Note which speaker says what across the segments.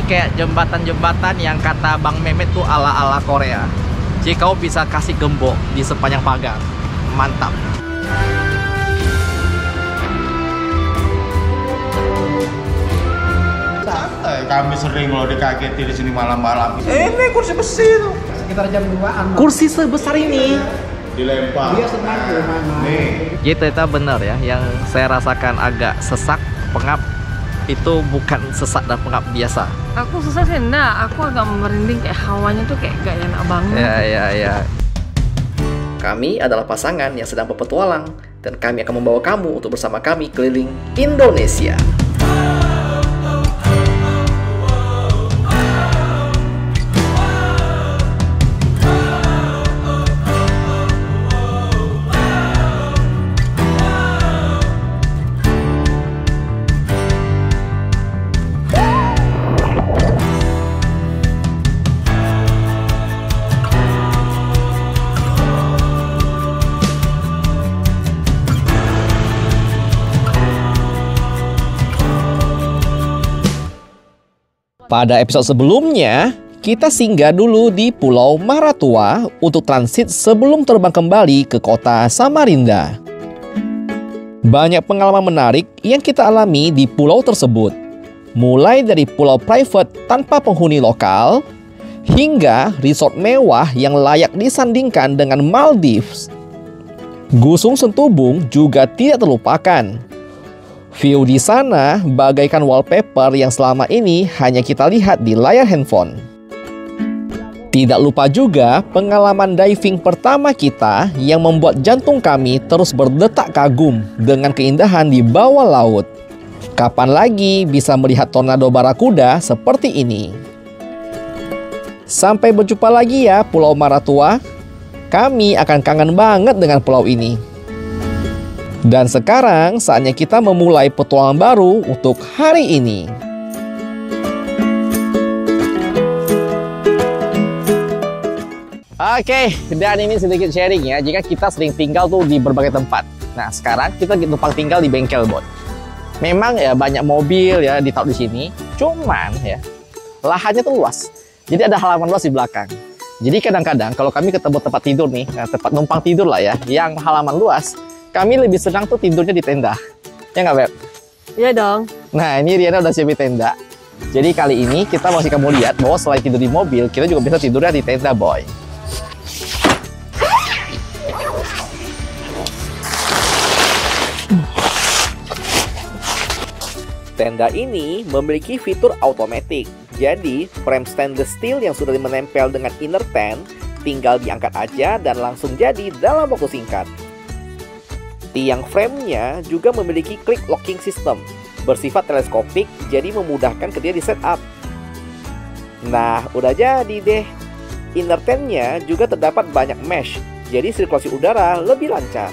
Speaker 1: kayak jembatan-jembatan yang kata Bang Mehmet tuh ala-ala Korea. Jadi kau bisa kasih gembok di sepanjang pagar. Mantap.
Speaker 2: Kami sering loh dikageti di sini malam-malam.
Speaker 1: Ini kursi besi tuh.
Speaker 3: Sekitar jam 2-an.
Speaker 1: Kursi sebesar ini.
Speaker 2: Dilempar.
Speaker 3: Dia senang tuh main-main.
Speaker 2: Nih.
Speaker 1: Gitu itu benar ya. Yang saya rasakan agak sesak, pengap. Itu bukan sesak dan pengap biasa.
Speaker 4: Aku susah sih enggak, aku agak merinding kayak hawanya tuh kayak gak enak banget.
Speaker 1: Ya. Kami adalah pasangan yang sedang berpetualang dan kami akan membawa kamu untuk bersama kami keliling Indonesia. Pada episode sebelumnya, kita singgah dulu di Pulau Maratua untuk transit sebelum terbang kembali ke kota Samarinda. Banyak pengalaman menarik yang kita alami di pulau tersebut. Mulai dari pulau private tanpa penghuni lokal, hingga resort mewah yang layak disandingkan dengan Maldives. Gusung Sentubung juga tidak terlupakan. View di sana bagaikan wallpaper yang selama ini hanya kita lihat di layar handphone. Tidak lupa juga pengalaman diving pertama kita yang membuat jantung kami terus berdetak kagum dengan keindahan di bawah laut. Kapan lagi bisa melihat tornado barakuda seperti ini? Sampai berjumpa lagi ya Pulau Maratua. Kami akan kangen banget dengan pulau ini. Dan sekarang saatnya kita memulai petualangan baru untuk hari ini. Oke, dan ini sedikit sharing ya. Jika kita sering tinggal tuh di berbagai tempat. Nah, sekarang kita numpang tinggal di bengkel bot. Memang ya banyak mobil ya ditaruh di sini. Cuman ya lahannya tuh luas. Jadi ada halaman luas di belakang. Jadi kadang-kadang kalau kami ketemu tempat tidur nih, tempat numpang tidur lah ya, yang halaman luas, kami lebih senang tuh tidurnya di tenda. Ya nggak, Beb?
Speaker 4: Iya dong.
Speaker 1: Nah, ini Riana udah siapin tenda. Jadi kali ini kita masih kamu lihat bahwa selain tidur di mobil, kita juga bisa tidurnya di tenda, boy. Tenda ini memiliki fitur automatic. Jadi, frame stainless steel yang sudah menempel dengan inner tent tinggal diangkat aja dan langsung jadi dalam waktu singkat. Tiang framenya juga memiliki click locking system bersifat teleskopik, jadi memudahkan ketika di setup. Nah, udah jadi deh. Inner tentnya juga terdapat banyak mesh, jadi sirkulasi udara lebih lancar.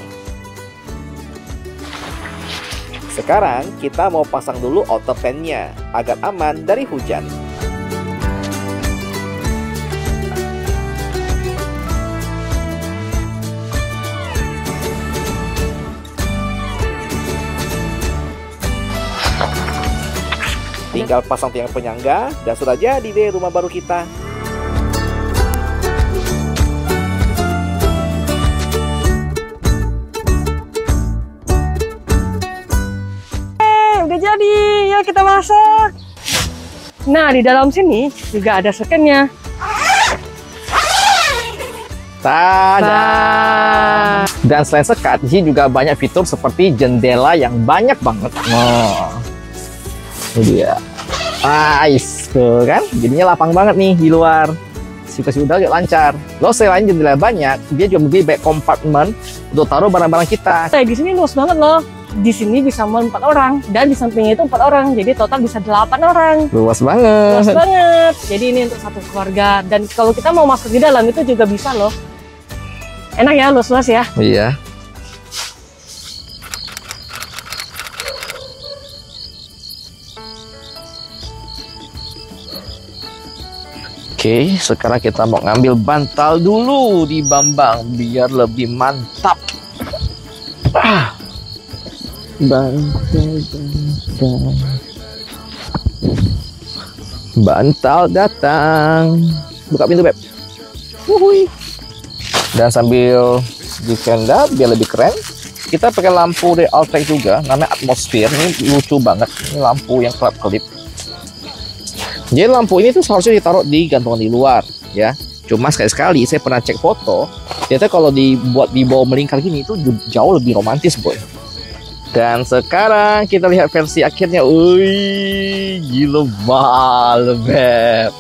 Speaker 1: Sekarang kita mau pasang dulu outer tentnya agar aman dari hujan. Tinggal pasang tiang penyangga dan sudah jadi deh rumah baru kita.
Speaker 4: Udah jadi, ya kita masak. Nah, di dalam sini juga ada sekennya.
Speaker 1: Tada! Dan selain sekat, di sini juga banyak fitur seperti jendela yang banyak banget. Wow. Ini dia. Nice, tuh kan? Jadinya lapang banget nih di luar. Sirkulasi udara juga lancar. Loh, selain jendela banyak, dia juga memiliki back compartment untuk taruh barang-barang kita.
Speaker 4: Di sini luas banget loh. Di sini bisa muat 4 orang dan di sampingnya itu 4 orang. Jadi total bisa 8 orang.
Speaker 1: Luas banget.
Speaker 4: Luas banget. Jadi ini untuk satu keluarga. Dan kalau kita mau masuk di dalam itu juga bisa loh. Enak ya, luas-luas ya.
Speaker 1: Iya. Oke, sekarang kita mau ngambil bantal dulu di Bambang biar lebih mantap. Bantal. Bantal datang. Buka pintu, Beb. Wuhui. Dan sambil di tenda biar lebih keren, kita pakai lampu dari Altrek juga, namanya Atmosphere. Ini lucu banget. Ini lampu yang kelap-kelip. Jadi lampu ini tuh seharusnya ditaruh di gantungan di luar, ya. Cuma sekali-sekali saya pernah cek foto, ternyata kalau dibuat di bawah melingkar gini itu jauh lebih romantis, boy. Dan sekarang kita lihat versi akhirnya. Wih, gila banget, Beb.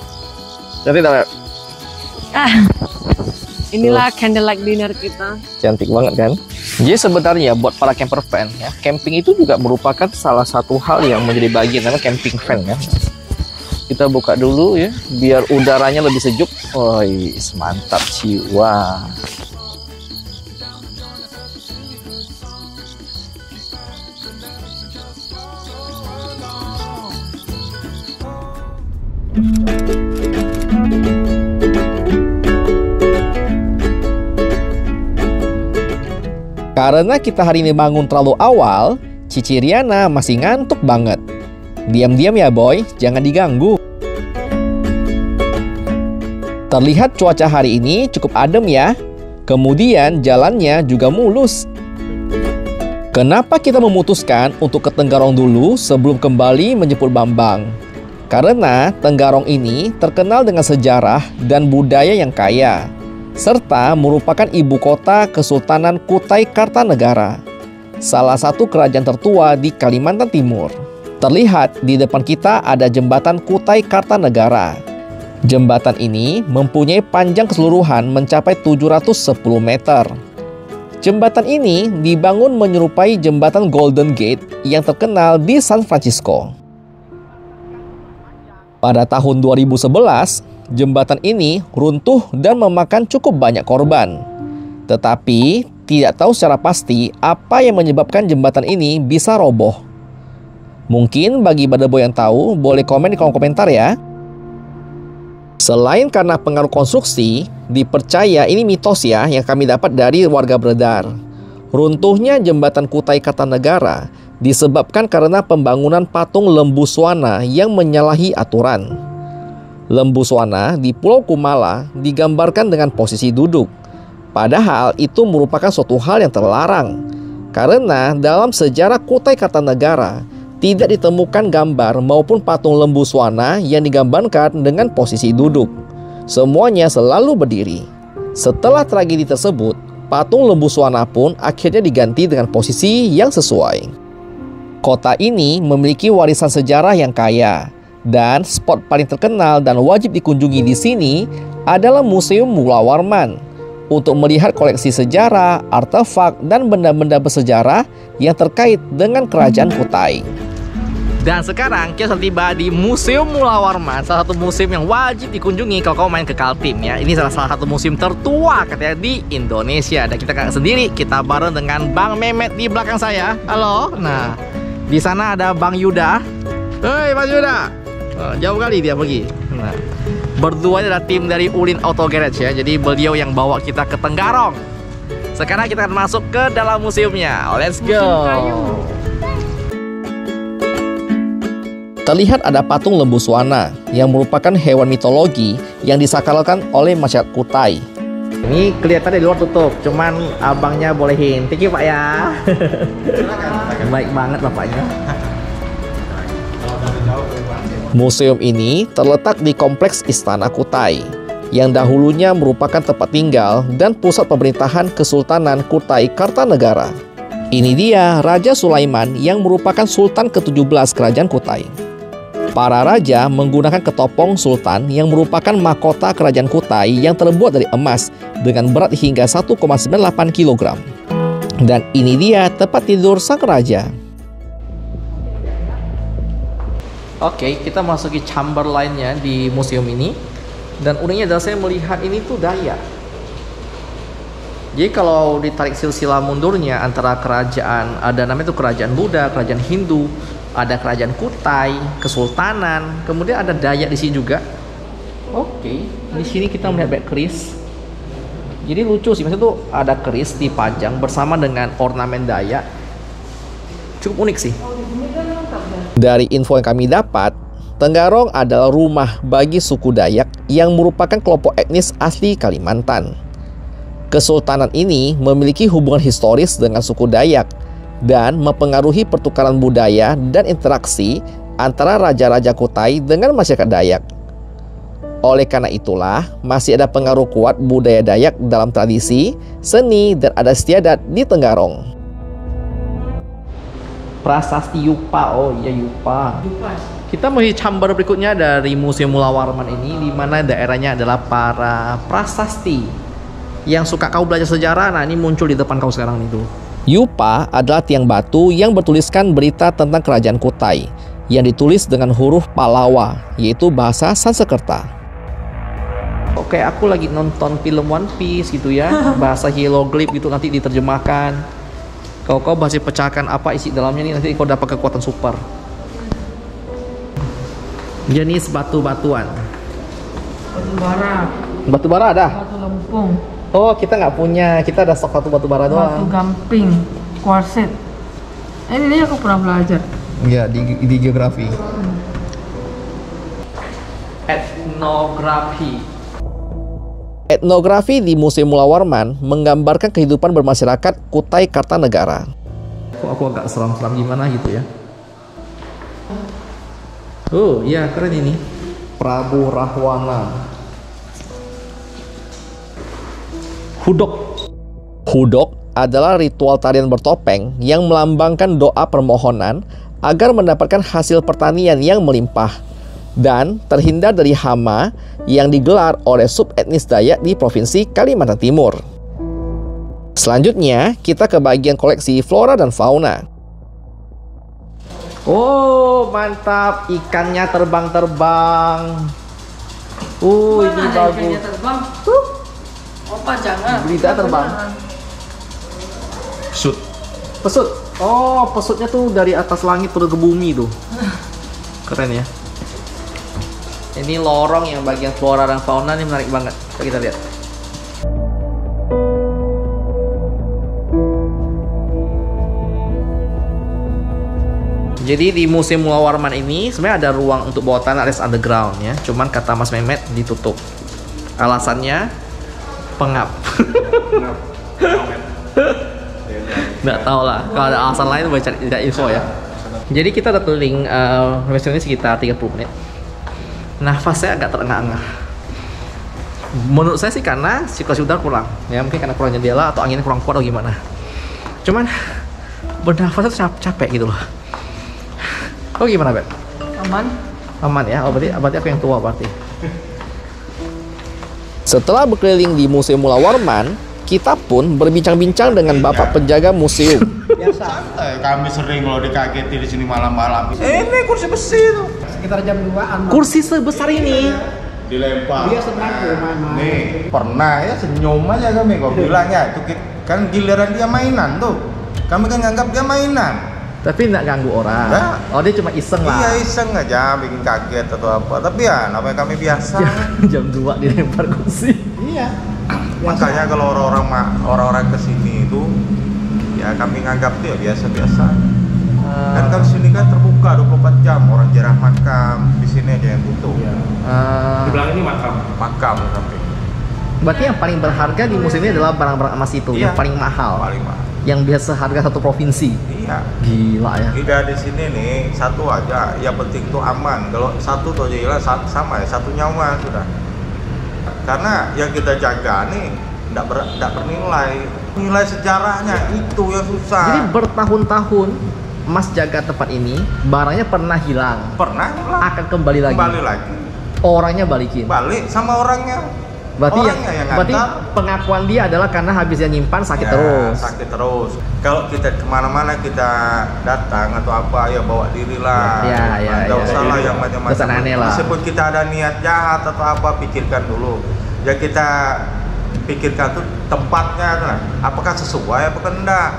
Speaker 1: Cantik tak, Beb?
Speaker 4: Inilah candlelight dinner kita.
Speaker 1: Cantik banget kan? Jadi sebenarnya buat para camper fan ya, camping itu juga merupakan salah satu hal yang menjadi bagian namanya camping fan ya. Kita buka dulu ya, biar udaranya lebih sejuk. Woi, mantap jiwa. Karena kita hari ini bangun terlalu awal, Cici Riana masih ngantuk banget. Diam-diam ya boy, jangan diganggu. Terlihat cuaca hari ini cukup adem ya. Kemudian jalannya juga mulus. Kenapa kita memutuskan untuk ke Tenggarong dulu sebelum kembali menjemput Bambang? Karena Tenggarong ini terkenal dengan sejarah dan budaya yang kaya, serta merupakan ibu kota Kesultanan Kutai Kartanegara, salah satu kerajaan tertua di Kalimantan Timur. Terlihat di depan kita ada jembatan Kutai Kartanegara. Jembatan ini mempunyai panjang keseluruhan mencapai 710 meter. Jembatan ini dibangun menyerupai jembatan Golden Gate yang terkenal di San Francisco. Pada tahun 2011, jembatan ini runtuh dan memakan cukup banyak korban. Tetapi tidak tahu secara pasti apa yang menyebabkan jembatan ini bisa roboh. Mungkin bagi Badebo yang tahu, boleh komen di kolom komentar ya. Selain karena pengaruh konstruksi, dipercaya ini mitos ya yang kami dapat dari warga Bredar. Runtuhnya jembatan Kutai Kartanegara disebabkan karena pembangunan patung Lembu Swana yang menyalahi aturan. Lembu Swana di Pulau Kumala digambarkan dengan posisi duduk. Padahal itu merupakan suatu hal yang terlarang. Karena dalam sejarah Kutai Kartanegara tidak ditemukan gambar maupun patung lembu swana yang digambarkan dengan posisi duduk. Semuanya selalu berdiri. Setelah tragedi tersebut, patung lembu swana pun akhirnya diganti dengan posisi yang sesuai. Kota ini memiliki warisan sejarah yang kaya, dan spot paling terkenal dan wajib dikunjungi di sini adalah Museum Mula Warman untuk melihat koleksi sejarah, artefak, dan benda-benda bersejarah yang terkait dengan Kerajaan Kutai. Dan sekarang kita sudah tiba di Museum Mula Warman, salah satu museum yang wajib dikunjungi kalau kamu main ke Kaltim ya. Ini salah satu museum tertua katanya di Indonesia. Dan kita nggak sendiri, kita bareng dengan Bang Mehmet di belakang saya. Halo. Nah, di sana ada Bang Yuda. Hei Bang Yuda. Jauh kali dia pergi. Nah, berdua adalah tim dari Ulin Auto Garage ya. Jadi beliau yang bawa kita ke Tenggarong. Sekarang kita akan masuk ke dalam museumnya. Let's go. Terlihat ada patung lembu swana yang merupakan hewan mitologi yang disakralkan oleh masyarakat Kutai. Ini kelihatan dari luar tutup, cuman abangnya bolehin. Thank you Pak ya. Baik banget bapaknya. Museum ini terletak di kompleks Istana Kutai, yang dahulunya merupakan tempat tinggal dan pusat pemerintahan Kesultanan Kutai Kartanegara. Ini dia Raja Sulaiman yang merupakan Sultan ke-17 Kerajaan Kutai. Para raja menggunakan ketopong sultan yang merupakan mahkota Kerajaan Kutai yang terbuat dari emas dengan berat hingga 1,98 kg. Dan ini dia tempat tidur sang raja. Oke, kita masuki chamber lainnya di museum ini. Dan uniknya adalah saya melihat ini tuh Dayak. Jadi kalau ditarik silsilah mundurnya antara kerajaan, ada namanya itu kerajaan Buddha, kerajaan Hindu, ada kerajaan Kutai, Kesultanan, kemudian ada Dayak di sini juga. Oke, di sini kita melihat back keris. Jadi lucu sih, maksudnya tuh ada keris dipajang bersama dengan ornamen Dayak. Cukup unik sih. Dari info yang kami dapat, Tenggarong adalah rumah bagi suku Dayak yang merupakan kelompok etnis asli Kalimantan. Kesultanan ini memiliki hubungan historis dengan suku Dayak dan mempengaruhi pertukaran budaya dan interaksi antara raja-raja Kutai dengan masyarakat Dayak. Oleh karena itulah, masih ada pengaruh kuat budaya Dayak dalam tradisi, seni, dan adat istiadat di Tenggarong. Prasasti Yupa, oh iya Yupa. Kita mau chamber berikutnya dari Museum Mula Warman ini, di mana daerahnya adalah para prasasti. Yang suka kau belajar sejarah, nah ini muncul di depan kau sekarang itu. Yupa adalah tiang batu yang bertuliskan berita tentang kerajaan Kutai, yang ditulis dengan huruf Palawa, yaitu bahasa Sanskerta. Oke, aku lagi nonton film One Piece gitu ya, bahasa hieroglif gitu nanti diterjemahkan. Kau masih pecahkan apa isi dalamnya nih, nanti kau dapat kekuatan super. Jenis batu-batuan.
Speaker 3: Batu bara,
Speaker 1: Batu bara ada?
Speaker 3: batu lempung,
Speaker 1: Oh, kita nggak punya. Kita ada stok satu batu bara
Speaker 3: batu
Speaker 1: doang.
Speaker 3: gamping, kuarsit. Ini aku pernah belajar.
Speaker 1: Iya, di geografi. Etnografi di Museum Mula Warman menggambarkan kehidupan bermasyarakat Kutai Kartanegara. Aku agak seram-seram gimana gitu ya. Oh, iya keren ini. Prabu Rahwana. Hudok. Hudok adalah ritual tarian bertopeng yang melambangkan doa permohonan agar mendapatkan hasil pertanian yang melimpah dan terhindar dari hama yang digelar oleh subetnis Dayak di Provinsi Kalimantan Timur. Selanjutnya, kita ke bagian koleksi flora dan fauna. Oh, mantap. Ikannya terbang-terbang. Ini bagus.
Speaker 3: Terbang. Opa jangan.
Speaker 1: Berita terbang.
Speaker 2: Pesut.
Speaker 1: Pesut. Oh, pesutnya tuh dari atas langit turun ke bumi tuh. Keren ya. Ini lorong yang bagian flora dan fauna ini menarik banget. Kita lihat. Jadi di Museum Mula Warman ini sebenarnya ada ruang untuk bawah tanah alias underground ya. Cuman kata Mas Mehmet ditutup. Alasannya pengap. Nggak tahu lah. Kalau ada alasan lain boleh cari info ya. Jadi kita udah keliling ini sekitar 30 menit. Nafas saya agak terengah-engah. Menurut saya sih karena sirkulasi udara kurang. Ya mungkin karena kurang jendela atau anginnya kurang kuat atau gimana. Cuman bernafas itu capek gitu loh. Oh gimana, Bet?
Speaker 3: Aman.
Speaker 1: Aman ya? Oh berarti aku yang tua berarti. Setelah berkeliling di Museum Mula Warman, kita pun berbincang-bincang dengan Bapak penjaga museum.
Speaker 2: Santai, kami sering kalau dikageti di sini malam-malam. Ini kursi besi tuh.
Speaker 3: Sekitar jam 2-an.
Speaker 1: Kursi sebesar ini.
Speaker 2: Dilempar.
Speaker 3: Dia senang tuh main-main.
Speaker 2: Nih, pernah ya senyum aja kami kok bilangnya itu kan giliran dia mainan tuh. Kami kan nganggap dia mainan.
Speaker 1: Tapi nggak ganggu orang.
Speaker 2: Nggak.
Speaker 1: Oh dia cuma iseng lah.
Speaker 2: Iya iseng aja bikin kaget atau apa. Tapi ya namanya kami biasa.
Speaker 1: Jam 2 dilempar kursi.
Speaker 3: Iya.
Speaker 2: Makanya kalau orang-orang kesini itu ya kami nganggap dia biasa-biasa. Kan kalau sini kan terbuka 24 jam, orang jarah makam, di sini aja yang tutup.
Speaker 5: Di belakang ini makam.
Speaker 2: Makam tapi.
Speaker 1: Berarti yang paling berharga di museum ini adalah barang-barang emas itu,
Speaker 2: Iya.
Speaker 1: yang paling mahal.
Speaker 2: Paling mahal.
Speaker 1: Yang biasa harga satu provinsi.
Speaker 2: Iya.
Speaker 1: Gila ya.
Speaker 2: Tidak di sini nih satu aja, yang penting tuh aman. Kalau satu tuh aja hilang sama ya, satu nyawa sudah. Karena yang kita jaga nih tidak bernilai. Nilai sejarahnya itu yang susah.
Speaker 1: Jadi bertahun-tahun Mas jaga tempat ini, barangnya pernah hilang,
Speaker 2: Pernah hilang.
Speaker 1: akan kembali lagi.
Speaker 2: Kembali lagi.
Speaker 1: Orangnya balikin.
Speaker 2: Balik sama orangnya.
Speaker 1: Berarti
Speaker 2: Orangnya yang
Speaker 1: berarti
Speaker 2: ngantar.
Speaker 1: pengakuan dia adalah karena habis dia nyimpan sakit
Speaker 2: Ya,
Speaker 1: terus.
Speaker 2: Sakit terus. Kalau kita kemana-mana kita datang atau apa ya bawa diri lah.
Speaker 1: Ya,
Speaker 2: Nggak
Speaker 1: ya.
Speaker 2: usah lah yang macam-macam.
Speaker 1: Kesan aneh lah.
Speaker 2: Meskipun kita ada niat jahat atau apa, pikirkan dulu. Ya kita pikirkan tuh tempatnya tuh, apakah sesuai apakah enggak.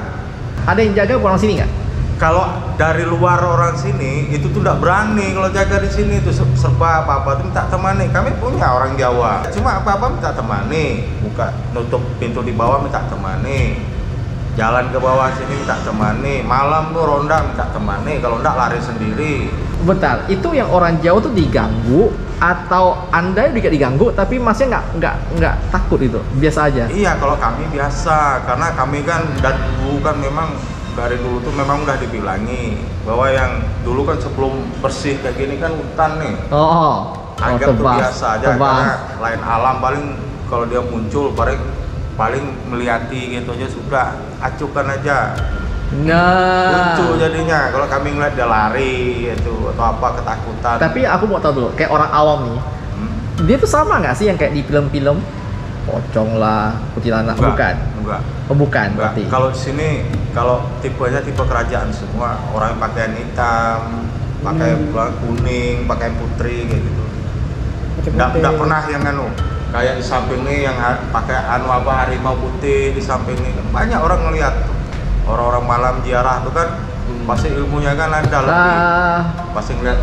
Speaker 1: Ada yang jaga orang sini nggak?
Speaker 2: Kalau dari luar orang sini itu tuh enggak berani kalau jaga di sini itu serba apa-apa tuh minta temani. Kami punya orang Jawa. Cuma apa-apa minta temani. Buka nutup pintu di bawah minta temani. Jalan ke bawah sini minta temani. Malam tuh ronda minta temani. Kalau enggak lari sendiri.
Speaker 1: Bentar, itu yang orang Jawa tuh diganggu atau Anda juga diganggu tapi Masnya nggak takut itu? Biasa aja?
Speaker 2: Iya, kalau kami biasa, karena kami kan dan dulu kan memang dari dulu tuh memang udah dibilangi bahwa yang dulu kan sebelum bersih kayak gini kan hutan nih. Anggap tuh biasa aja, karena lain alam paling kalau dia muncul paling melihati gitu aja sudah, acukan aja. Lucu jadinya kalau kami ngeliat dia lari itu atau apa ketakutan.
Speaker 1: Tapi aku mau tahu dulu, kayak orang awam nih, dia tuh sama nggak sih yang kayak di film-film? Pocong lah, kuntilanak, bukan?
Speaker 2: Enggak.
Speaker 1: Oh, bukan berarti.
Speaker 2: Kalau di sini kalau tipenya tipe kerajaan semua, orang yang pakaian hitam, pakai kuning, pakaian putri kayak gitu. Nggak pernah yang kayak di samping nih yang pakai harimau putih di samping ini. Banyak orang ngelihat orang-orang malam ziarah tuh kan pasti ilmunya kan ada lebih. Pasti ngeliat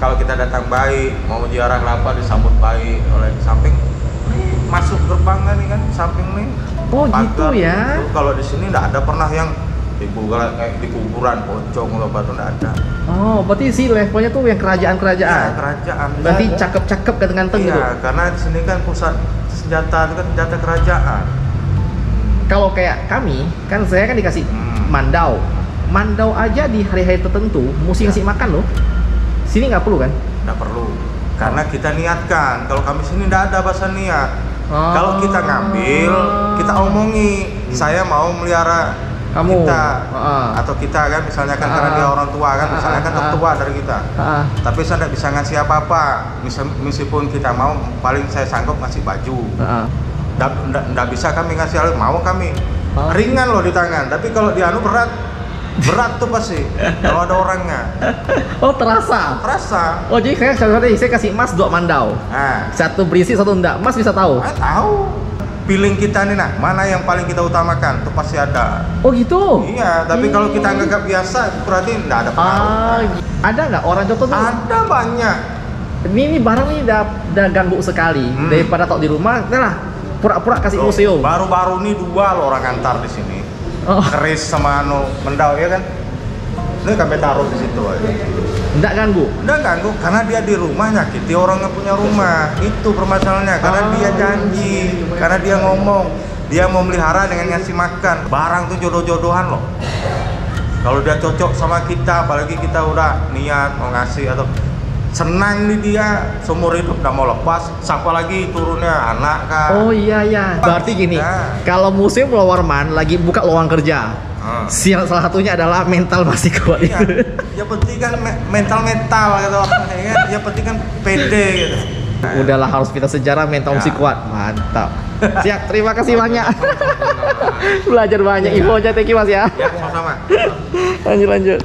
Speaker 2: kalau kita datang baik, mau ziarah kelapa disambut baik oleh samping. Masuk gerbang kan nih kan samping nih.
Speaker 1: Oh gitu ya.
Speaker 2: Kalau di sini nggak ada pernah yang kayak di kuburan pocong atau apa tuh nggak ada.
Speaker 1: Oh, berarti sih levelnya tuh yang kerajaan-kerajaan.
Speaker 2: Ya, kerajaan.
Speaker 1: Berarti cakep-cakep kan ganteng gitu.
Speaker 2: Iya, karena di sini kan pusat senjata itu kan senjata kerajaan.
Speaker 1: Kalau kayak kami, kan saya kan dikasih mandau. Mandau aja di hari-hari tertentu mesti ngasih makan loh. Sini nggak perlu kan?
Speaker 2: Nggak perlu. Karena kita niatkan. Kalau kami sini nggak ada bahasa niat. Kalau kita ngambil, kita omongi, saya mau melihara
Speaker 1: kamu
Speaker 2: kita atau kita kan misalnya kan karena dia orang tua kan misalnya kan tertua dari kita. Tapi saya tidak bisa ngasih apa-apa. Meskipun kita mau, paling saya sanggup ngasih baju. Nggak bisa kami ngasih, mau kami ringan loh di tangan. Tapi kalau di berat tuh pasti kalau ada orangnya.
Speaker 1: Oh terasa. Oh jadi saya kasih Mas 2 mandau. Satu berisi, satu enggak. Mas bisa tahu?
Speaker 2: Tahu. Feeling kita nih mana yang paling kita utamakan tuh pasti ada.
Speaker 1: Oh gitu?
Speaker 2: Iya, tapi kalau kita anggap biasa berarti enggak ada pengaruh.
Speaker 1: Ada nggak orang contoh tuh?
Speaker 2: Ada banyak.
Speaker 1: Ini barang ini udah ganggu sekali. Daripada tok di rumah, lah pura-pura kasih museum.
Speaker 2: Baru-baru ini 2 loh orang antar di sini. Keris sama mendau ya kan. Ini kami taruh di situ aja.
Speaker 1: Nggak ganggu?
Speaker 2: Nggak ganggu, karena dia di rumah nyakiti orang yang punya rumah. Itu permasalahannya, karena dia janji, karena dia ngomong dia mau melihara dengan ngasih makan. Barang tuh jodoh-jodohan loh. Kalau dia cocok sama kita, apalagi kita udah niat mau ngasih atau senang nih dia seumur hidup nggak mau lepas. Siapa lagi turunnya anak kan?
Speaker 1: Oh iya. Berarti gini, kalau museum Pulau Warman lagi buka lowongan kerja, salah satunya adalah mental masih kuat.
Speaker 2: Iya. Ya penting kan mental gitu. Ya penting kan pede gitu.
Speaker 1: Udahlah, harus kita sejarah mental masih kuat. Mantap. Siap, terima kasih banyak. Belajar banyak infonya, thank you Mas ya.
Speaker 2: Ya, sama-sama.
Speaker 1: Lanjut.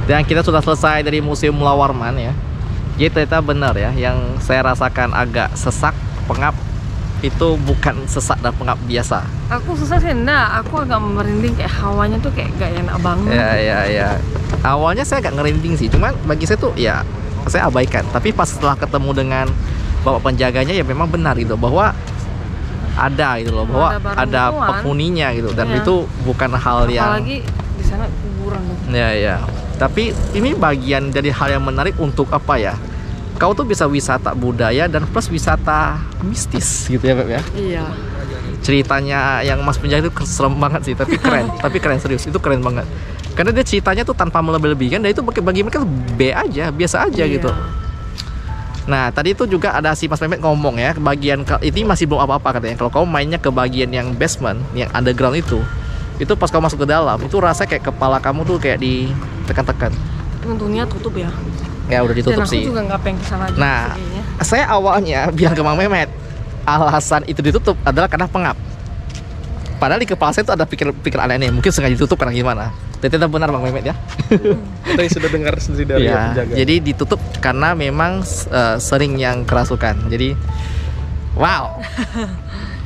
Speaker 1: Dan kita sudah selesai dari Museum Pulau Warman ya. Jadi ternyata benar ya, yang saya rasakan agak sesak, pengap, itu bukan sesak dan pengap biasa.
Speaker 4: Aku susah sih, aku agak merinding, kayak hawanya tuh kayak gak enak banget.
Speaker 1: Ya. Awalnya saya agak ngerinding sih, cuman bagi saya tuh ya saya abaikan. Tapi pas setelah ketemu dengan bapak penjaganya ya memang benar gitu, bahwa ada gitu loh, bahwa ada penghuninya gitu, dan itu bukan hal yang,
Speaker 4: apalagi di sana kuburan loh.
Speaker 1: Ya. Tapi ini bagian dari hal yang menarik untuk apa ya? Kau tuh bisa wisata budaya dan plus wisata mistis gitu ya Beb ya?
Speaker 4: Iya.
Speaker 1: Ceritanya yang Mas penjaga itu serem banget sih, tapi keren. Tapi keren, serius, itu keren banget. Karena dia ceritanya tuh tanpa melebih-lebihkan, dan itu bagi mereka B aja, biasa aja gitu. Nah tadi itu juga ada si Mas Mehmet ngomong ya, bagian ini masih belum apa-apa katanya. Kalau kamu mainnya ke bagian yang basement, yang underground itu pas kamu masuk ke dalam, itu rasa kayak kepala kamu tuh kayak ditekan-tekan.
Speaker 4: Untungnya tutup ya.
Speaker 1: Ya udah ditutup sih.
Speaker 4: Dan aku juga nggak pengen kesana juga.
Speaker 1: Nah, saya awalnya bilang ke Mang Mehmet, alasan itu ditutup adalah karena pengap. Padahal di kepala saya itu ada pikir aneh-aneh, mungkin sengaja ditutup karena gimana. Dan ternyata benar Bang Mehmet ya.
Speaker 5: Kita sudah dengar sendiri dari penjaga.
Speaker 1: Jadi ditutup karena memang sering yang kerasukan. Jadi wow.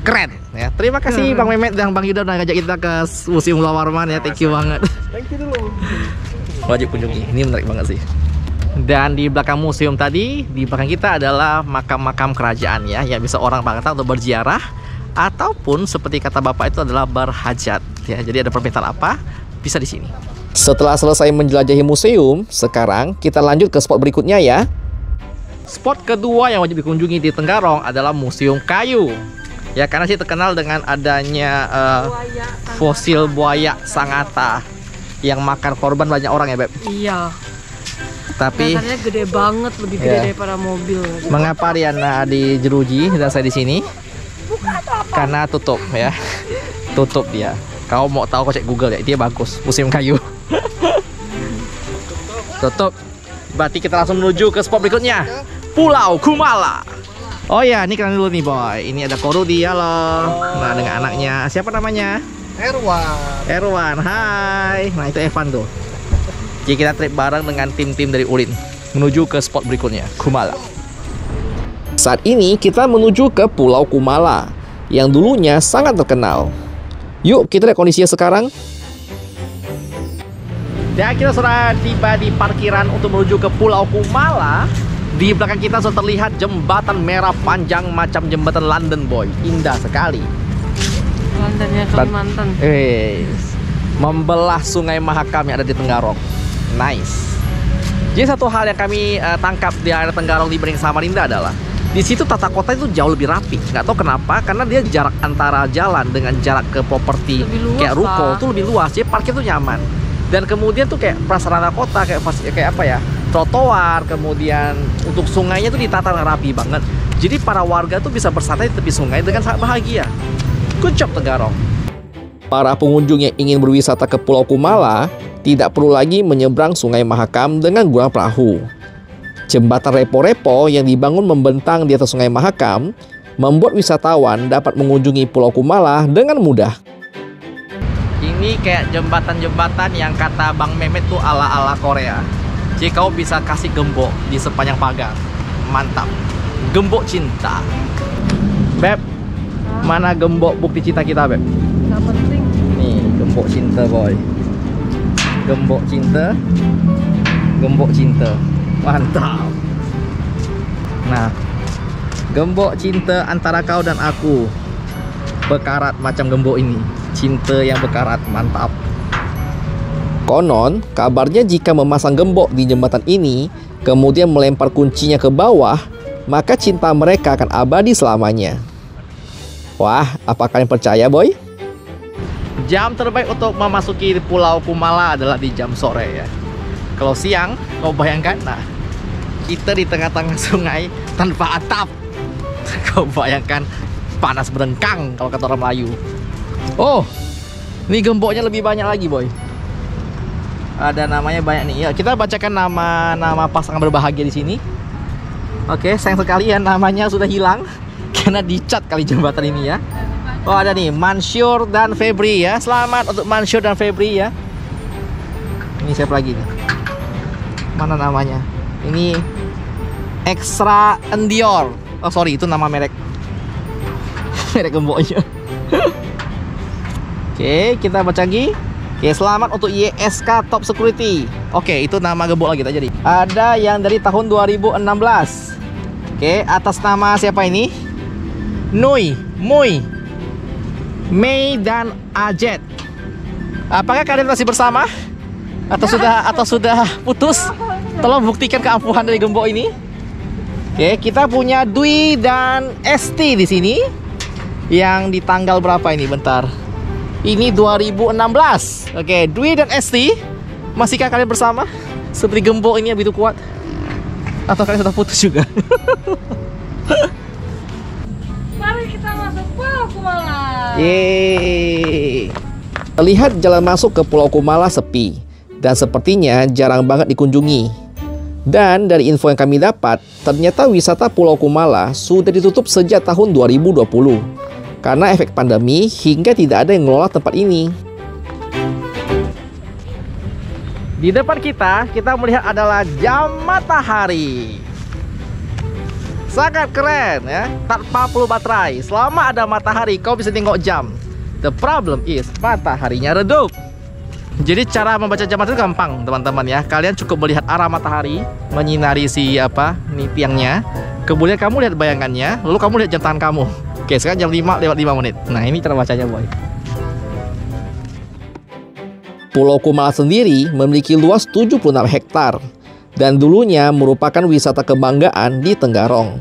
Speaker 1: Keren ya. Terima kasih Bang Mehmet dan Bang Yuda udah ngajak kita ke Museum Pulau Warman ya. Thank you banget.
Speaker 5: Thank you dulu.
Speaker 1: Wajib kunjungi. Ini menarik banget sih. Dan di belakang museum tadi, di belakang kita adalah makam-makam kerajaan ya, yang bisa orang datang untuk berziarah ataupun seperti kata Bapak itu adalah berhajat ya. Jadi ada permintaan apa bisa di sini. Setelah selesai menjelajahi museum, sekarang kita lanjut ke spot berikutnya ya. Spot kedua yang wajib dikunjungi di Tenggarong adalah Museum Kayu. Ya, karena sih terkenal dengan adanya fosil buaya Sangatta yang makan korban banyak orang ya, Beb.
Speaker 4: Iya.
Speaker 1: Tapi
Speaker 4: katanya gede banget, lebih gede daripada mobil.
Speaker 1: Mengapa Riana di jeruji dan saya di sini? Karena tutup ya. Tutup dia. Kau mau tahu kau cek Google ya, dia bagus, Museum Kayu. Tutup. Berarti kita langsung menuju ke spot berikutnya, Pulau Kumala. Oh ya, ini kenal dulu nih boy. Ini ada Korudi, halo. Nah, dengan anaknya, siapa namanya? Erwan, hai. Nah, itu Evan tuh. Jadi kita trip bareng dengan tim-tim dari Ulin menuju ke spot berikutnya, Kumala. Saat ini kita menuju ke Pulau Kumala yang dulunya sangat terkenal. Yuk kita lihat kondisinya sekarang. Dan kita sudah tiba di parkiran untuk menuju ke Pulau Kumala. Di belakang kita sudah terlihat jembatan merah panjang macam jembatan London boy. Indah sekali.
Speaker 4: Londonnya Kalimantan.
Speaker 1: Membelah Sungai Mahakam yang ada di Tenggarong. Nice. Jadi satu hal yang kami tangkap di area Tenggarong dibanding Samarinda adalah di situ tata kota itu jauh lebih rapi. Nggak tahu kenapa, karena dia jarak antara jalan dengan jarak ke properti kayak ruko itu lebih luas. Jadi parkir tuh nyaman. Dan kemudian tuh kayak prasarana kota kayak apa ya, trotoar, kemudian untuk sungainya tuh ditata rapi banget. Jadi para warga tuh bisa bersantai di tepi sungai dengan sangat bahagia. Good job Tenggarong. Para pengunjung yang ingin berwisata ke Pulau Kumala tidak perlu lagi menyeberang Sungai Mahakam dengan guna perahu. Jembatan Repo-Repo yang dibangun membentang di atas Sungai Mahakam membuat wisatawan dapat mengunjungi Pulau Kumala dengan mudah. Ini kayak jembatan-jembatan yang kata Bang Mehmet tuh ala-ala Korea. Jadi kau bisa kasih gembok di sepanjang pagar. Mantap. Gembok cinta. Beb, mana gembok bukti cinta kita, Beb?
Speaker 4: Nggak penting.
Speaker 1: Nih, gembok cinta, boy. Gembok cinta. Gembok cinta. Mantap. Nah, gembok cinta antara kau dan aku. Bekarat macam gembok ini. Cinta yang bekarat, mantap. Konon, kabarnya jika memasang gembok di jembatan ini, kemudian melempar kuncinya ke bawah, maka cinta mereka akan abadi selamanya. Wah, apa kalian percaya, boy? Jam terbaik untuk memasuki Pulau Kumala adalah di jam sore ya. Kalau siang, kau bayangkan, nah, kita di tengah-tengah sungai tanpa atap. Kau bayangkan panas berengkang kalau kata orang Melayu. Oh, ini gemboknya lebih banyak lagi, boy. Ada namanya banyak nih. Ya, kita bacakan nama pasangan berbahagia di sini. Oke, sayang sekali ya namanya sudah hilang karena dicat kali jembatan ini ya. Oh, ada nih Mansyur dan Febri ya. Selamat untuk Mansyur dan Febri ya. Ini siapa lagi nih? Mana namanya? Ini Extra Endior. Oh, sorry, itu nama merek. Merek gemboknya. Oke, kita baca lagi. Oke, selamat untuk YSK Top Security. Oke, itu nama gembok lagi tadi. Ada yang dari tahun 2016. Oke, atas nama siapa ini? Nui, Mui, Mei dan Ajet. Apakah kalian masih bersama? Atau sudah putus? Tolong buktikan keampuhan dari gembok ini. Oke, kita punya Dwi dan Esti di sini. Yang di tanggal berapa ini? Bentar. Ini 2016. Oke, Dwi dan Esti, masihkah kalian bersama? Seperti gembok ini yang begitu kuat? Atau kalian sudah putus juga?
Speaker 4: Mari kita masuk Pulau Kumala.
Speaker 1: Yeay. Terlihat jalan masuk ke Pulau Kumala sepi dan sepertinya jarang banget dikunjungi. Dan dari info yang kami dapat, ternyata wisata Pulau Kumala sudah ditutup sejak tahun 2020 karena efek pandemi hingga tidak ada yang mengelola tempat ini. Di depan kita melihat adalah jam matahari. Sangat keren ya, tanpa perlu baterai. Selama ada matahari, kau bisa tengok jam. The problem is, mataharinya redup. Jadi cara membaca jam matahari gampang teman-teman ya. Kalian cukup melihat arah matahari menyinari nih tiangnya. Kemudian kamu lihat bayangannya, lalu kamu lihat jam tangan kamu. Oke, sekarang jam 5 lewat 5 menit. Nah, ini cara bacanya, boy. Pulau Kumala sendiri memiliki luas 76 hektar dan dulunya merupakan wisata kebanggaan di Tenggarong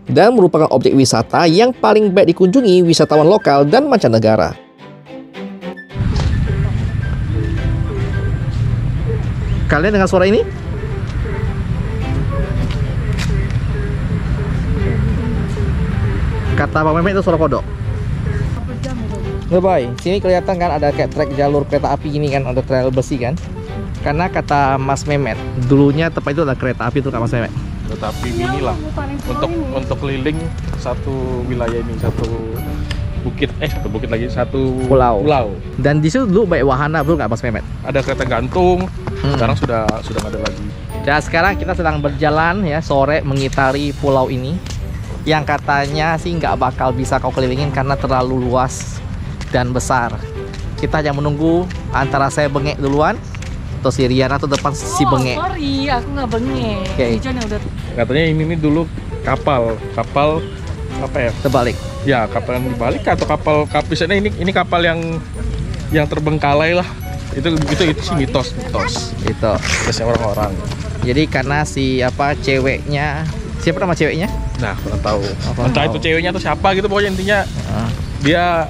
Speaker 1: dan merupakan objek wisata yang paling baik dikunjungi wisatawan lokal dan mancanegara. Kalian dengar suara ini? Kata Pak Mehmet itu suara kodok. Nah, boy, sini kelihatan kan ada kayak trek jalur kereta api gini kan, ada trail besi kan. Karena kata Mas Mehmet, dulunya tempat itu ada kereta api tuh Kak Mas Mehmet.
Speaker 5: Kereta api mini lah. Untuk keliling satu wilayah ini, satu bukit, satu bukit lagi, satu
Speaker 1: pulau.
Speaker 5: Dan
Speaker 1: di situ dulu banyak wahana, betul nggak Mas Mehmet?
Speaker 5: ada kereta gantung. Sekarang sudah nggak ada lagi.
Speaker 1: Dan sekarang kita sedang berjalan ya sore mengitari pulau ini, yang katanya sih nggak bakal bisa kau kelilingin karena terlalu luas dan besar. Kita hanya menunggu antara saya bengek duluan atau si Riana atau depan si bengek.
Speaker 4: Sorry, aku nggak bengek.
Speaker 1: Okay.
Speaker 4: Hujannya udah.
Speaker 5: Katanya ini dulu kapal apa ya?
Speaker 1: Terbalik.
Speaker 5: Ya, kapal yang dibalik atau kapal misalnya ini kapal yang terbengkalai lah. Itu sih mitos.
Speaker 1: Itu.
Speaker 5: Biasanya orang-orang.
Speaker 1: Jadi karena si ceweknya, siapa nama ceweknya?
Speaker 5: Nah, kurang tahu. Entah itu ceweknya atau siapa gitu, pokoknya intinya dia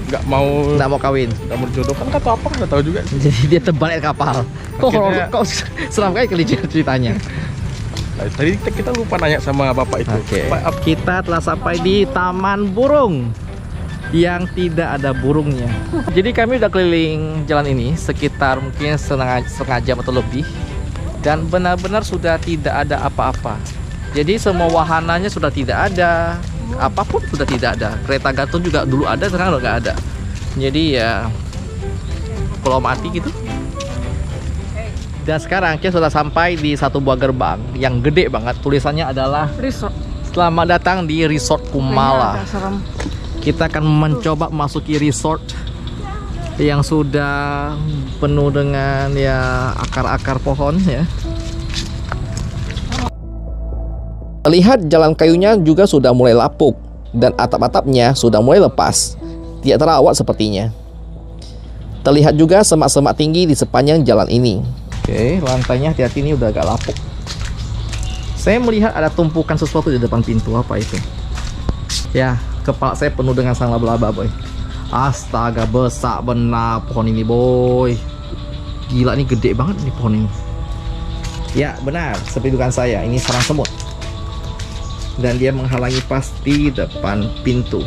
Speaker 5: nggak mau kawin, nggak mau jodohkan atau apa, nggak tahu juga.
Speaker 1: Jadi dia terbalik kapal. Kok seram kali ceritanya.
Speaker 5: Nah, tadi kita lupa nanya sama bapak itu.
Speaker 1: Kita telah sampai di Taman Burung yang tidak ada burungnya. Jadi kami udah keliling jalan ini sekitar mungkin setengah jam atau lebih, dan benar-benar sudah tidak ada apa-apa. Jadi semua wahananya sudah tidak ada, apapun sudah tidak ada. Kereta gantung juga dulu ada, sekarang udah nggak ada. Jadi ya pulau mati gitu. Dan sekarang kita sudah sampai di satu buah gerbang yang gede banget. Tulisannya adalah
Speaker 4: Resort.
Speaker 1: Selamat datang di Resort Kumala. Kita akan mencoba masuki resort yang sudah penuh dengan ya akar-akar pohon ya. Lihat jalan kayunya juga sudah mulai lapuk dan atap-atapnya sudah mulai lepas. Tidak terawat sepertinya. Terlihat juga semak-semak tinggi di sepanjang jalan ini. Oke, lantainya hati-hati, ini udah agak lapuk. Saya melihat ada tumpukan sesuatu di depan pintu. Apa itu? Ya, kepala saya penuh dengan sang laba-laba, boy. Astaga, besar benar pohon ini, boy. Gila, ini gede banget nih pohon ini. Ya, benar. Seperti dugaan saya, ini sarang semut. Dan dia menghalangi pasti depan pintu.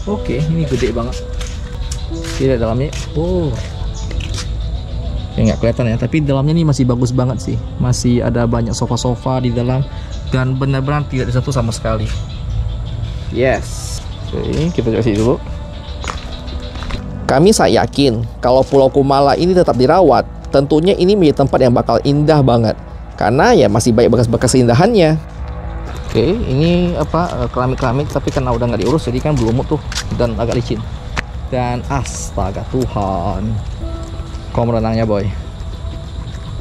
Speaker 1: Oke, ini gede banget. Tidak dalamnya. Oh. Ya nggak kelihatan ya, tapi dalamnya ini masih bagus banget sih. Masih ada banyak sofa-sofa di dalam dan benar-benar tidak disentuh sama sekali. Yes. Oke, kita coba sini dulu. Kami saya yakin kalau Pulau Kumala ini tetap dirawat, tentunya ini menjadi tempat yang bakal indah banget. Karena ya masih banyak bekas-bekas keindahannya. Oke, ini keramik-keramik, tapi karena udah nggak diurus jadi kan berlumut tuh dan agak licin. Dan astaga Tuhan, kolam renangnya, boy.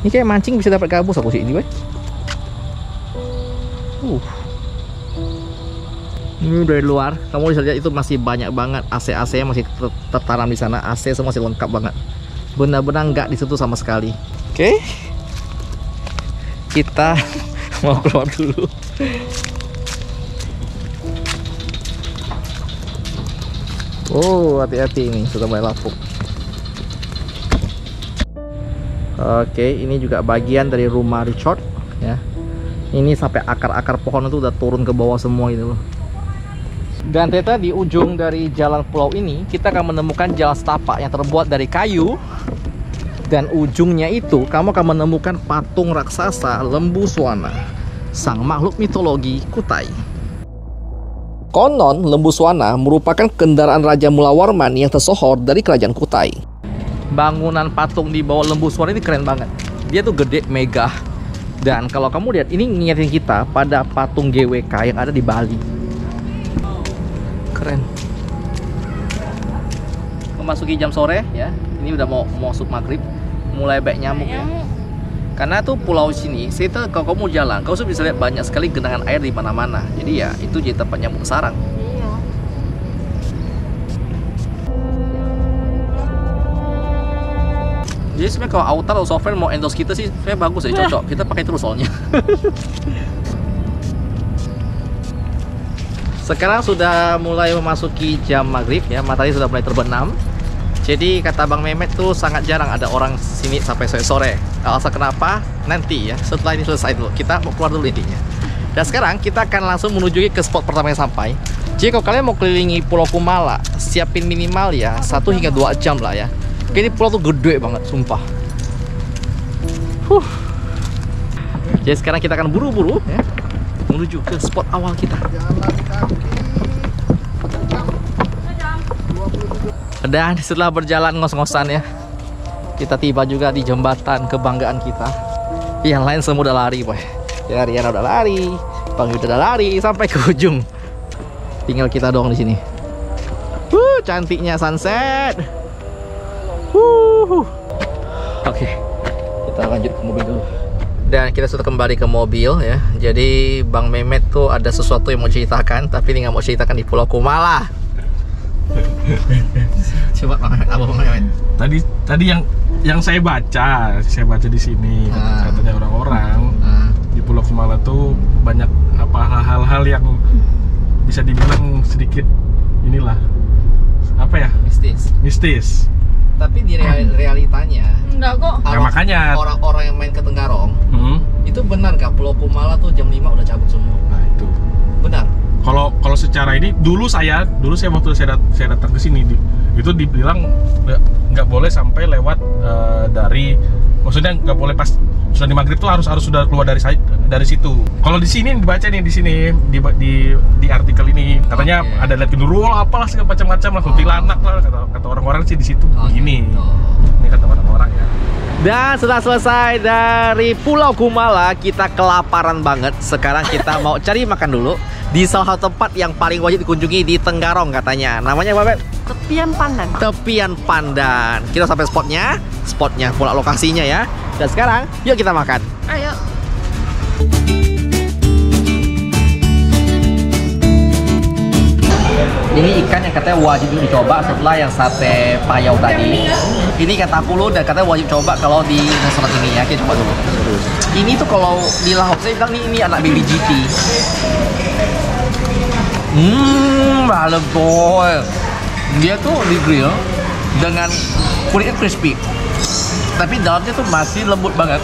Speaker 1: Ini kayak mancing bisa dapat gabus aku sih ini, boy. Ini dari luar, kamu bisa lihat itu masih banyak banget AC-nya masih tertanam di sana. AC semua masih lengkap banget. Benar-benar nggak disentuh sama sekali. Oke, kita mau keluar dulu. Oh, hati-hati, ini sudah mulai lapuk. Oke, ini juga bagian dari rumah resort ya. Ini sampai akar-akar pohon itu udah turun ke bawah semua gitu loh. Dan ternyata di ujung dari jalan pulau ini kita akan menemukan jalan setapak yang terbuat dari kayu. Dan ujungnya itu kamu akan menemukan patung raksasa Lembu Swana, sang makhluk mitologi Kutai. Konon Lembu Swana merupakan kendaraan Raja Mulawarman yang tersohor dari kerajaan Kutai. Bangunan patung di bawah Lembu Swana ini keren banget. Dia tuh gede, megah. Dan kalau kamu lihat, ini ngingetin kita pada patung GWK yang ada di Bali. Keren. Memasuki jam sore ya. Ini udah mau masuk maghrib. Mulai banyak nyamuk ya. Karena tuh pulau sini, kalau kamu jalan, kamu bisa lihat banyak sekali genangan air di mana-mana. Jadi ya itu jadi tempat nyamuk sarang. Jadi sebenarnya kalau Autar atau Sovereign mau endorse kita sih sebenarnya bagus ya, cocok. Kita pakai terus soalnya. Sekarang sudah mulai memasuki jam maghrib ya, matahari sudah mulai terbenam. Jadi kata Bang Mehmet tuh sangat jarang ada orang sini sampai sore-sore. Alasan kenapa? Nanti ya, setelah ini selesai dulu. Kita mau keluar dulu intinya. Dan sekarang kita akan langsung menuju ke spot pertama yang sampai. Jadi kalau kalian mau kelilingi Pulau Kumala, siapin minimal ya 1 hingga 2 jam lah ya. Ini pulau tuh gede banget, sumpah. Jadi sekarang kita akan buru-buru ya, menuju ke spot awal kita. Dan setelah berjalan ngos-ngosan ya, kita tiba juga di jembatan kebanggaan kita. Yang lain semua udah lari, boy. Ya, Riana udah lari, Bang Yuda udah lari sampai ke ujung. Tinggal kita doang di sini. Cantiknya sunset. Oke, kita lanjut ke mobil dulu. Dan kita sudah kembali ke mobil ya. Jadi Bang Mehmet tuh ada sesuatu yang mau ceritakan, tapi dia nggak mau ceritakan di Pulau Kumala. Coba Bang Mehmet, apa Bang Mehmet?
Speaker 5: Tadi yang saya baca di sini katanya orang-orang di Pulau Kumala tuh banyak hal-hal yang bisa dibilang sedikit inilah apa ya? Mistis. Tapi di realitanya
Speaker 4: Enggak kok.
Speaker 5: Ya, makanya
Speaker 1: orang-orang yang main ke Tenggarong itu benar kah Pulau Kumala tuh jam 5 udah cabut semua?
Speaker 5: Nah itu
Speaker 1: benar.
Speaker 5: Kalau secara ini dulu saya waktu saya datang ke sini itu dibilang nggak boleh sampai lewat dari, maksudnya nggak boleh pas sudah di maghrib tuh harus sudah keluar dari situ. Kalau di sini dibaca nih di artikel ini katanya ada lihat genderuwo apalah segala macam-macam lah, kuntilanak lah kata orang-orang sih di situ begini. Ini kata orang-orang ya.
Speaker 1: Dan setelah selesai dari Pulau Kumala, kita kelaparan banget. Sekarang kita mau cari makan dulu di salah satu tempat yang paling wajib dikunjungi di Tenggarong katanya. Namanya apa, Beb?
Speaker 4: Tepian Pandan.
Speaker 1: Tepian Pandan. Kita sampai spotnya pula lokasinya ya. Dan sekarang yuk kita makan.
Speaker 4: Ayo.
Speaker 1: Ini ikan yang katanya wajib dicoba setelah yang sate payau tadi. Ini kata aku dan katanya wajib coba kalau di restoran ini ya. Kita coba dulu. Ini tuh kalau di Lahore saya bilang ini anak baby GT. Boy. Dia tuh di grill dengan kulitnya crispy, tapi dalamnya tuh masih lembut banget.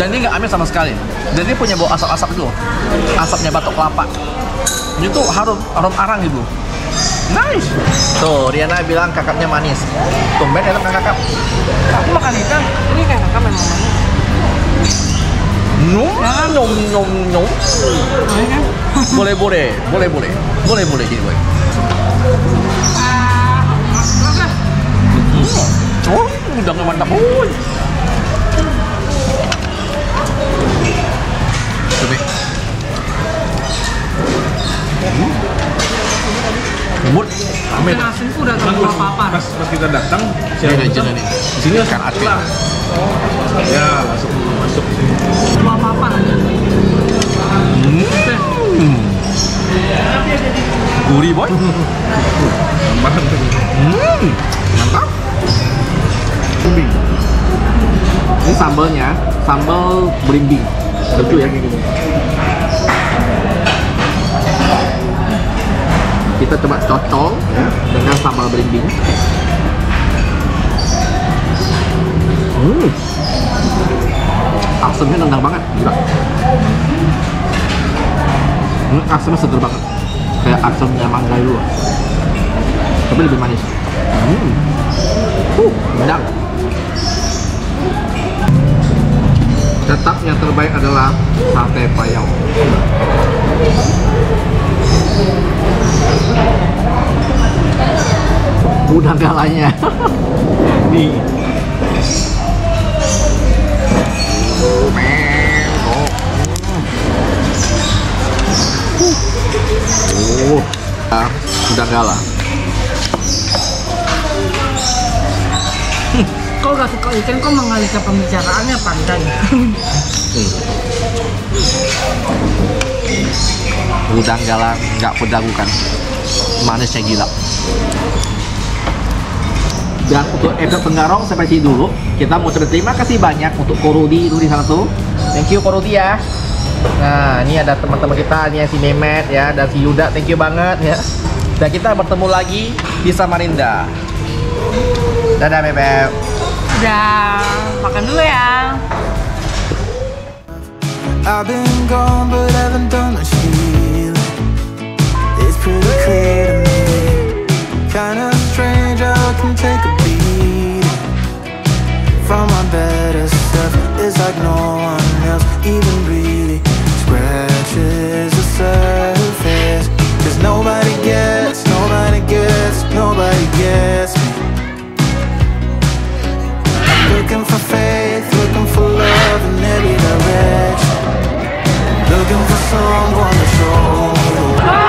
Speaker 1: Dan ini nggak amis sama sekali. Dan ini punya bau asap-asap gitu, asapnya batok kelapa. Ini tuh harum arang gitu. Nice. Tuh Riana bilang kakapnya manis. Tumben enak kan kakap.
Speaker 4: Aku makan ikan. Ini kayak kakak memang manis.
Speaker 1: Nom. Boleh gini boy. Udangnya mantap. Coba. Lembut. Amin.
Speaker 3: Asinku udah terlalu apa-apa.
Speaker 5: Pas kita datang,
Speaker 1: Ini nih. Di sini kan asin.
Speaker 5: Ya masuk sini.
Speaker 3: Apa-apa aja.
Speaker 1: Gurih boy. Mantap. Ini sambalnya, sambal belimbing. Lucu ya kayak gini. Kita coba cocol ya, dengan sambal belimbing. Asamnya nendang banget, gila. Ini asamnya seger banget, kayak asamnya mangga dulu, tapi lebih manis. Nendang. Tetap yang terbaik adalah sate payau. Udah galanya. Nih. Udah gala.
Speaker 3: Kau gak suka ikan, kau mengalihkan pembicaraannya pandai.
Speaker 1: Udang galang nggak pedagukan, manisnya gila. Dan untuk episode Tenggarong sampai sini dulu. Kita mau terima kasih banyak untuk Korudi dulu di sana tuh. Thank you Korudi ya. Nah, ini ada teman-teman kita, ini si Mehmet ya, dan si Yuda, thank you banget ya. Dan kita bertemu lagi di Samarinda. Dadah Bebek.
Speaker 3: Udah, makan dulu ya.
Speaker 6: I've been gone but haven't done much healing. It's pretty clear to me. Kinda strange how I can take a beat from my better self. It's like no one else even really scratches the surface. 'Cause nobody gets me. Looking for faith, looking for love in every direction. Looking for someone to show me the way.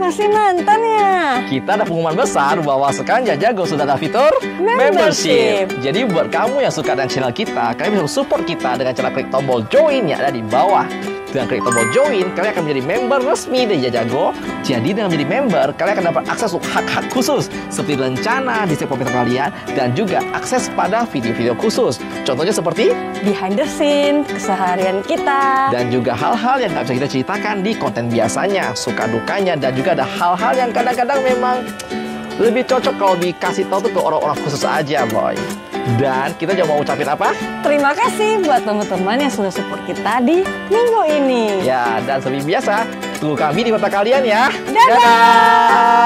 Speaker 4: Masih nonton ya?
Speaker 1: Kita ada pengumuman besar bahwa sekarang Jajago sudah ada fitur
Speaker 4: Membership.
Speaker 1: Jadi buat kamu yang suka dengan channel kita, kalian bisa support kita dengan cara klik tombol join yang ada di bawah. Dengan klik tombol join, kalian akan menjadi member resmi dari Jajago. Jadi dengan menjadi member, kalian akan dapat akses untuk hak-hak khusus seperti rencana di setiap komentar kalian dan juga akses pada video-video khusus. Contohnya seperti
Speaker 4: Behind the scene, keseharian kita.
Speaker 1: dan juga hal-hal yang nggak bisa kita ceritakan di konten biasanya, suka dukanya, dan juga ada hal-hal yang kadang-kadang memang lebih cocok kalau dikasih tahu tuh ke orang-orang khusus aja, boy. Dan kita juga mau ucapin apa?
Speaker 4: Terima kasih buat teman-teman yang sudah support kita di minggu ini.
Speaker 1: Ya, dan seperti biasa, tunggu kami di mata kalian ya.
Speaker 4: Dadah!